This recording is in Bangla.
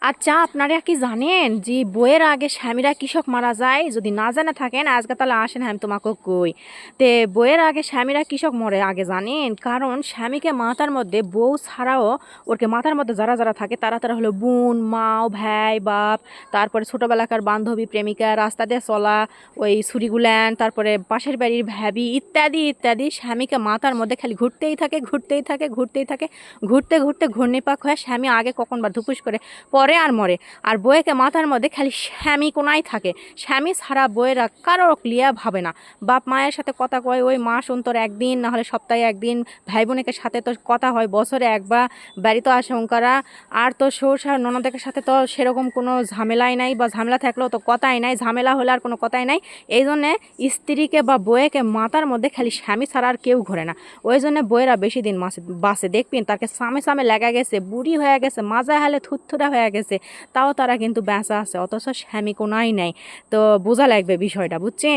আচ্ছা, আপনারা কি জানেন যে বইয়ের আগে স্বামীরা কৃষক মারা যায়? যদি না জেনে থাকেন আজকে তাহলে আসেন আমি তোমাকে কই। তে বইয়ের আগে স্বামীরা কৃষক মরে আগে জানেন, কারণ স্বামীকে মাথার মধ্যে বউ ছাড়াও ওরকে মাথার মধ্যে যারা যারা থাকে তারা তারা হলো বোন, মাও, ভাই, বাপ, তারপরে ছোটবেলাকার বান্ধবী, প্রেমিকা, রাস্তা দিয়ে চলা ওই ছুরিগুলান, তারপরে পাশের বাড়ির ভাবি ইত্যাদি ইত্যাদি। স্বামীকে মাথার মধ্যে খালি ঘুরতেই থাকে ঘুরতেই থাকে ঘুরতেই থাকে, ঘুরতে ঘুরতে ঘূর্ণিপাক হয়ে স্বামী আগে কখন বা ধুপুস করে পরে আর মরে। আর বউয়েকে মাথার মধ্যে খালি স্বামী কোনাই থাকে, স্বামী ছাড়া বউয়েরা কারো লিয়া ভাবে না। বাপ মায়ের সাথে কথা কয় ওই মাস অন্তর একদিন, না হলে সপ্তাহে একদিন। ভাই বোনের সাথে তো কথা হয় বছরে একবার, বাড়ি তো আসে ওঙ্কারা। আর তো শ্বশুর ননদের সাথে তো সেরকম কোনো ঝামেলাই নাই, বা ঝামেলা থাকলেও তো কথাই নাই, ঝামেলা হলে আর কোনো কথাই নাই। এই জন্যে স্ত্রীকে বা বউয়েকে মাথার মধ্যে খালি স্বামী ছাড়া আর কেউ ঘোরে না। ওই জন্য বউয়েরা বেশি দিন বাসে দেখবেন তাকে সামে সামে লেগে গেছে, বুড়ি হয়ে গেছে, মাজা হালে থুতথুরা হয়ে গেছে, তাও তারা কিন্তু বেঁচে আছে, অথচ স্বামী কোনাই নাই। তো বোঝা লাগবে বিষয়টা, বুঝছেন?